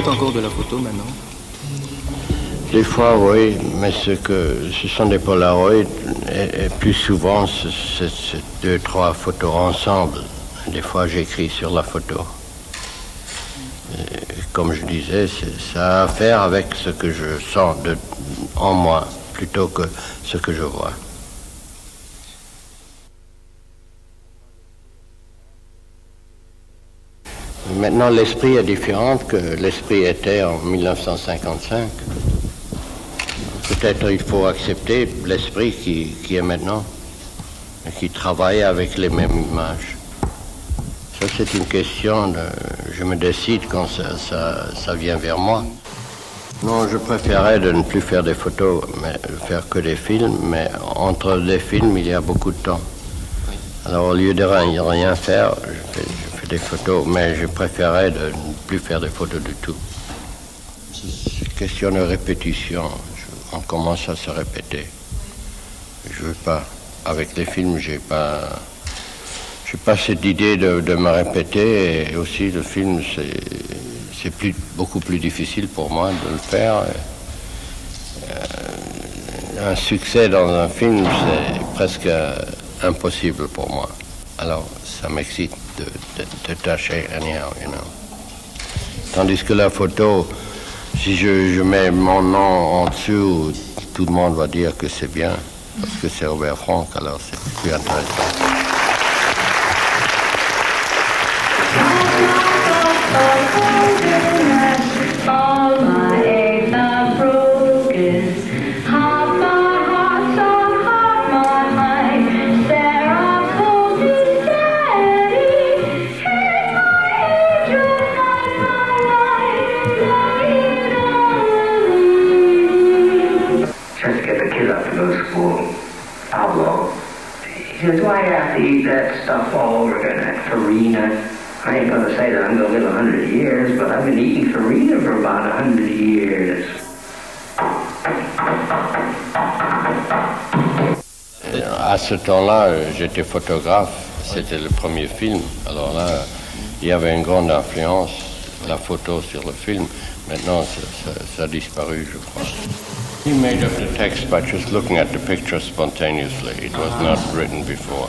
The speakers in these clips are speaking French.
encore de la photo maintenant? Des fois, oui, mais ce sont des Polaroids et plus souvent, c'est 2-3 photos ensemble. Des fois, j'écris sur la photo. Et comme je disais, ça a à faire avec ce que je sens en moi, plutôt que ce que je vois. Maintenant, l'esprit est différent que l'esprit était en 1955. Peut-être il faut accepter l'esprit qui est maintenant, et qui travaille avec les mêmes images. Ça, c'est une question je me décide quand ça vient vers moi. Non, je préférais de ne plus faire des photos, mais faire que des films, mais entre les films, il y a beaucoup de temps. Alors, au lieu de rien faire, je fais des photos, mais je préférais de ne plus faire des photos du tout. C'est une question de répétition. On commence à se répéter. Je veux pas. Avec les films, j'ai pas cette idée de me répéter. Et aussi, le film, c'est beaucoup plus difficile pour moi de le faire. Un succès dans un film, c'est presque impossible pour moi. Alors, ça m'excite de tâcher anyhow, you know. Tandis que la photo, si je mets mon nom en dessous, tout le monde va dire que c'est bien, parce que c'est Robert Frank, alors c'est plus intéressant. He says, why do you have to eat that stuff all over again, that farina? I ain't going to say that I'm going to live 100 years, but I've been eating farina for about 100 years. À ce temps-là, j'étais photographe, c'était le premier film. Alors là, il y avait une grande influence, la photo sur le film. Maintenant, ça a disparu, je crois. He made up the text by just looking at the picture spontaneously. It was not written before.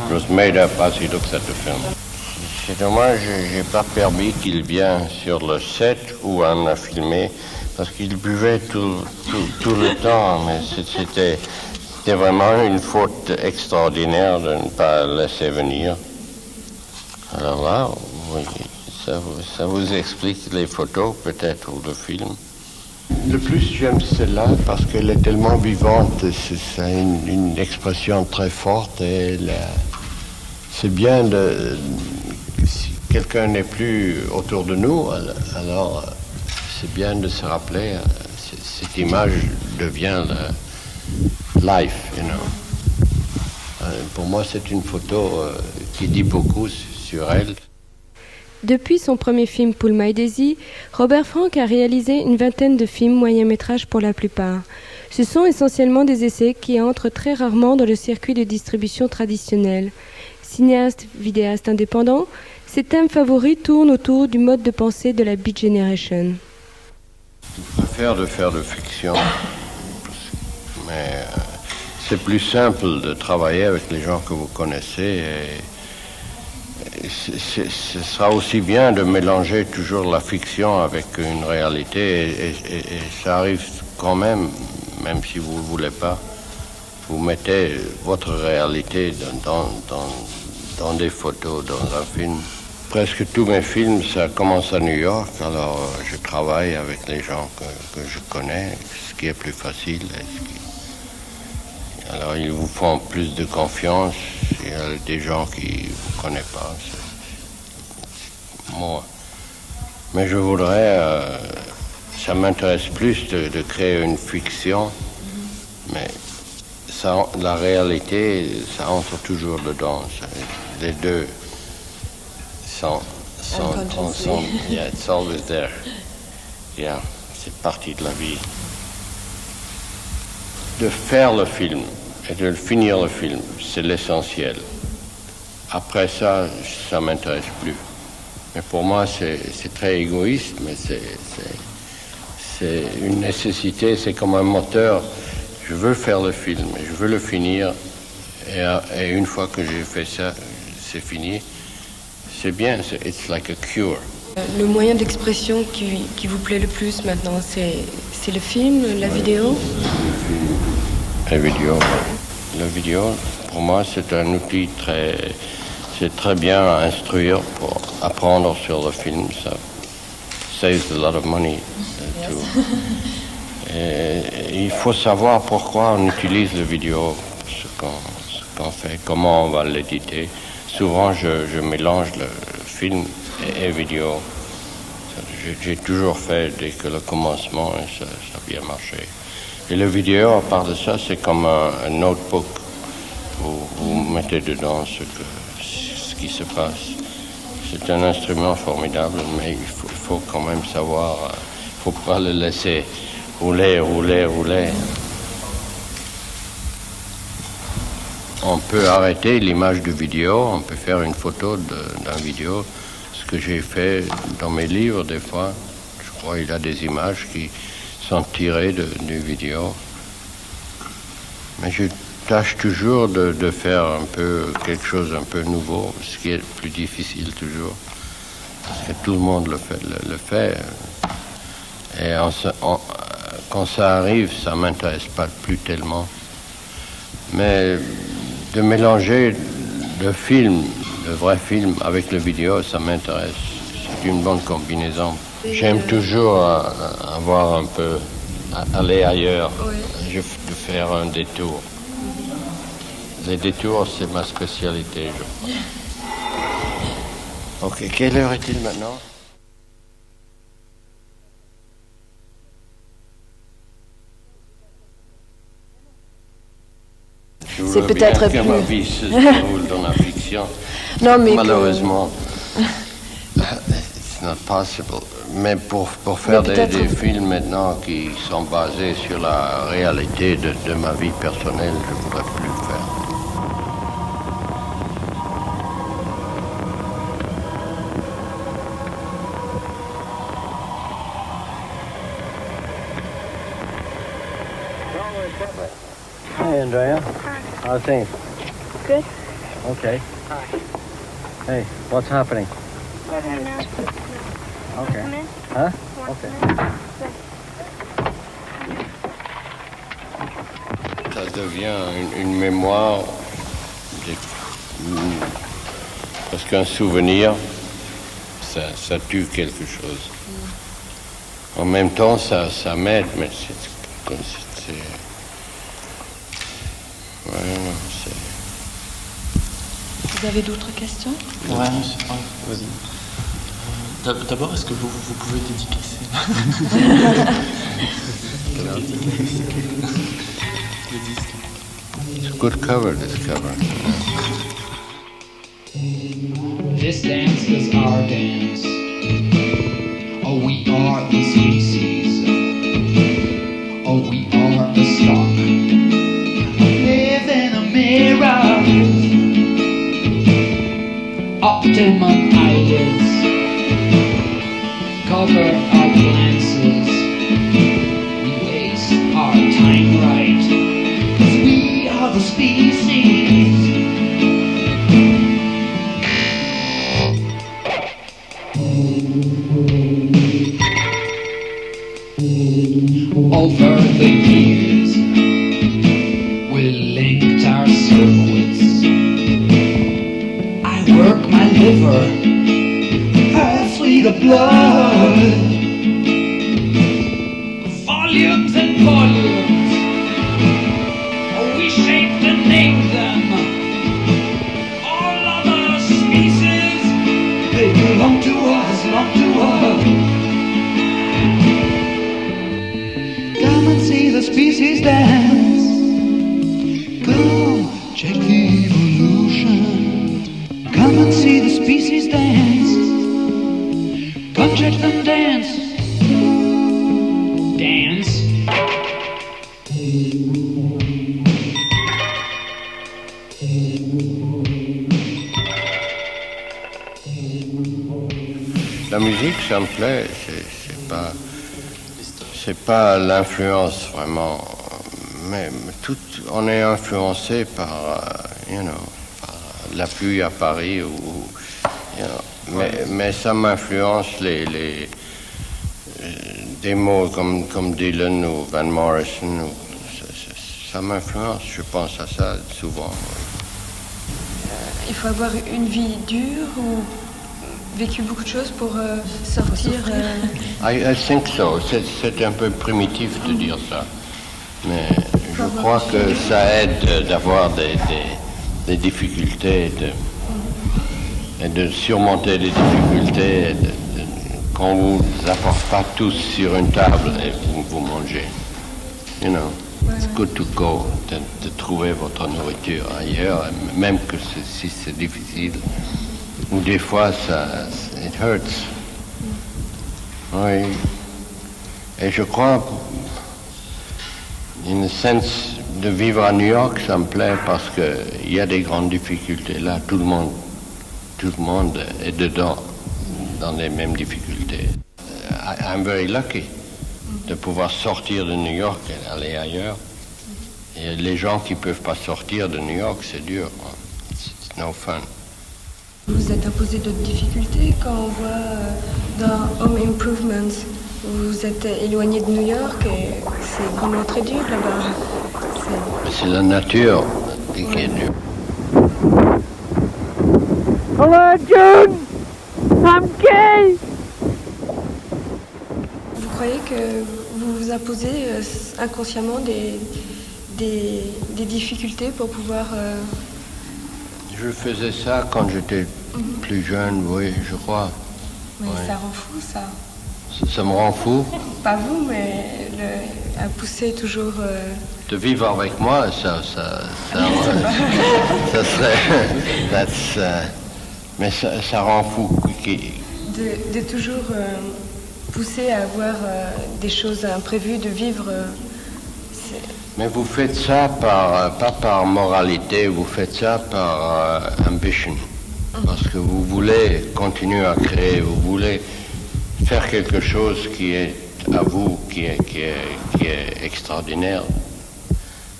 It was made up as he looks at the film. C'est dommage, j'ai pas permis qu'il vienne sur le set où on a filmé, parce qu'il buvait tout le temps, mais c'était vraiment une faute extraordinaire de ne pas laisser venir. Alors là, oui, ça vous explique les photos peut-être ou le film. Le plus j'aime celle-là parce qu'elle est tellement vivante, c'est une expression très forte et c'est bien si quelqu'un n'est plus autour de nous, alors c'est bien de se rappeler, cette image devient life, you know. Pour moi, c'est une photo qui dit beaucoup sur elle. Depuis son premier film Pull My Daisy, Robert Frank a réalisé une vingtaine de films moyen-métrage pour la plupart. Ce sont essentiellement des essais qui entrent très rarement dans le circuit de distribution traditionnel. Cinéaste, vidéaste indépendant, ses thèmes favoris tournent autour du mode de pensée de la Beat Generation. Je préfère de faire de fiction, mais c'est plus simple de travailler avec les gens que vous connaissez et ce sera aussi bien de mélanger toujours la fiction avec une réalité et ça arrive quand même si vous ne voulez pas. Vous mettez votre réalité dans des photos, dans un film. Presque tous mes films, ça commence à New York, alors je travaille avec les gens que je connais, ce qui est plus facile. Alors ils vous font plus de confiance. Il y a des gens qui ne vous connaissent pas. Moi. Mais je voudrais... ça m'intéresse plus de créer une fiction. Mais la réalité, ça entre toujours dedans. Les deux sont ensemble. Yeah, it's always there. Yeah, c'est partie de la vie. De faire le film et de finir le film, c'est l'essentiel. Après ça, ça m'intéresse plus. Mais pour moi, c'est très égoïste, mais c'est une nécessité, c'est comme un moteur. Je veux faire le film, je veux le finir, et une fois que j'ai fait ça, c'est fini. C'est bien, it's like a cure. Le moyen d'expression qui vous plaît le plus maintenant, c'est le film, la vidéo? La vidéo. La vidéo, pour moi, c'est un outil c'est très bien à instruire pour apprendre sur le film. Ça saves a lot of money. Et il faut savoir pourquoi on utilise la vidéo, ce qu'on fait, comment on va l'éditer. Souvent, je mélange le film et vidéo. J'ai toujours fait dès que le commencement, et ça a bien marché. Et la vidéo, à part de ça, c'est comme un notebook. Vous mettez dedans ce qui se passe. C'est un instrument formidable, mais il faut quand même savoir, il ne faut pas le laisser rouler. On peut arrêter l'image de vidéo, on peut faire une photo d'un vidéo. Ce que j'ai fait dans mes livres, des fois, je crois qu'il y a des images qui sont tirées du vidéo. Mais je tâche toujours de faire un peu quelque chose un peu nouveau, ce qui est plus difficile toujours. Parce que tout le monde le fait. Et quand ça arrive, ça ne m'intéresse pas plus tellement. Mais de mélanger le film, le vrai film, avec le vidéo, ça m'intéresse. C'est une bonne combinaison. J'aime toujours avoir un peu, aller ailleurs, de faire un détour. Les détours, c'est ma spécialité, je crois. Ok, quelle heure est-il maintenant? C'est peut-être plus... ma vie se déroule dans la fiction. Non, mais malheureusement, it's not possible. Mais pour faire des films maintenant qui sont basés sur la réalité de ma vie personnelle, je ne voudrais plus le faire. Hi, Andrea. Hi. How's things? Good. Okay. Hey, what's happening? I don't know. Okay. Come in. Huh? Want Okay. to come in? Ça devient une mémoire, parce qu'un souvenir, ça tue quelque chose. En même temps, ça m'aide, mais c'est Vous avez d'autres questions? Ouais, vas-y. D'abord, est-ce que vous pouvez dédicacer le disque? It's a good cover, this cover. This dance is our dance. Oh, we are the species. Oh, we are the stock. Live in a mirror. Optimum ideas. Cover our glances. We waste our time right. 'Cause we are the species. Over the years, we linked our circuits. I work my liver, halfly the blood. Volumes and volumes, we shaped and named them. All other species, they belong to us, belong to us. Come and see the species dance. Come, check the evolution. Come and see the species dance. Come check them dance. Dance. musique, ça me plaît. C'est pas l'influence vraiment, mais on est influencé par, par la pluie à Paris mais ça m'influence des mots comme Dylan ou Van Morrison. Ça m'influence, je pense à ça souvent. Il faut avoir une vie dure ou vécu beaucoup de choses pour sortir. I think so. C'est un peu primitif de dire ça, mais je crois que ça aide d'avoir des difficultés et de surmonter des difficultés quand vous apportez pas tous sur une table et vous mangez. It's good to go, de trouver votre nourriture ailleurs, même que si c'est difficile. Ou des fois, it hurts. Oui. Et je crois, in a sense, de vivre à New York, ça me plaît parce qu'il y a des grandes difficultés. Là, tout le monde est dedans, dans les mêmes difficultés. I'm very lucky de pouvoir sortir de New York et aller ailleurs. Et les gens qui ne peuvent pas sortir de New York, c'est dur. It's no fun. Vous êtes imposé d'autres difficultés quand on voit dans Home Improvement, vous êtes éloigné de New York et c'est vraiment très dur là-bas. C'est la nature qui est dure. Hello, June! I'm gay! Vous croyez que vous vous imposez inconsciemment des difficultés pour pouvoir... Je faisais ça quand j'étais plus jeune, oui, je crois. Mais ouais. Ça rend fou, ça. Ça me rend fou. Pas vous, mais à pousser toujours... De vivre avec moi, ça serait... mais ça rend fou. De toujours pousser à avoir des choses imprévues, de vivre... Mais vous faites ça pas par moralité, vous faites ça par ambition. Parce que vous voulez continuer à créer, vous voulez faire quelque chose qui est à vous, qui est extraordinaire.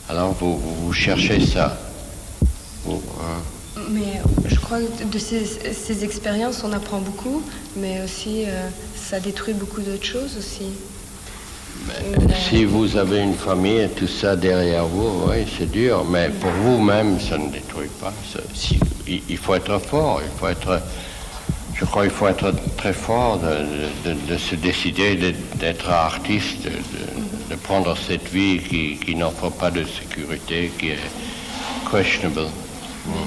Alors vous cherchez ça. Mais je crois que de ces expériences, on apprend beaucoup, mais aussi ça détruit beaucoup d'autres choses aussi. Si vous avez une famille et tout ça derrière vous, oui, c'est dur, mais pour vous-même, ça ne détruit pas. Il faut être fort, je crois qu'il faut être très fort de se décider d'être artiste, de prendre cette vie qui n'offre pas de sécurité, qui est questionable. Mais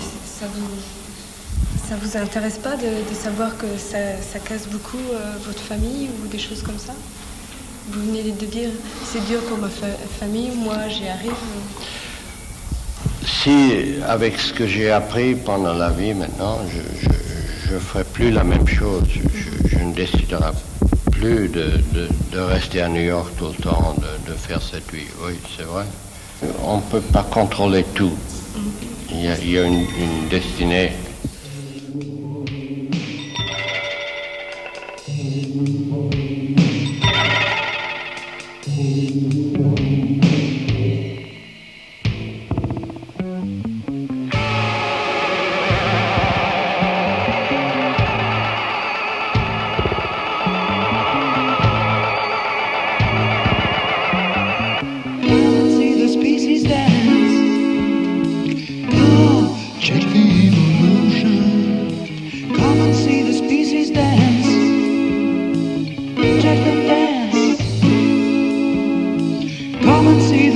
ça vous intéresse pas de savoir que ça casse beaucoup votre famille ou des choses comme ça? Vous venez de dire, c'est dur pour ma famille, moi j'y arrive. Si, avec ce que j'ai appris pendant la vie maintenant, je ne ferai plus la même chose. Je ne déciderai plus de rester à New York tout le temps, de faire cette vie. Oui, c'est vrai. On ne peut pas contrôler tout. Il y a une destinée.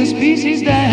Species that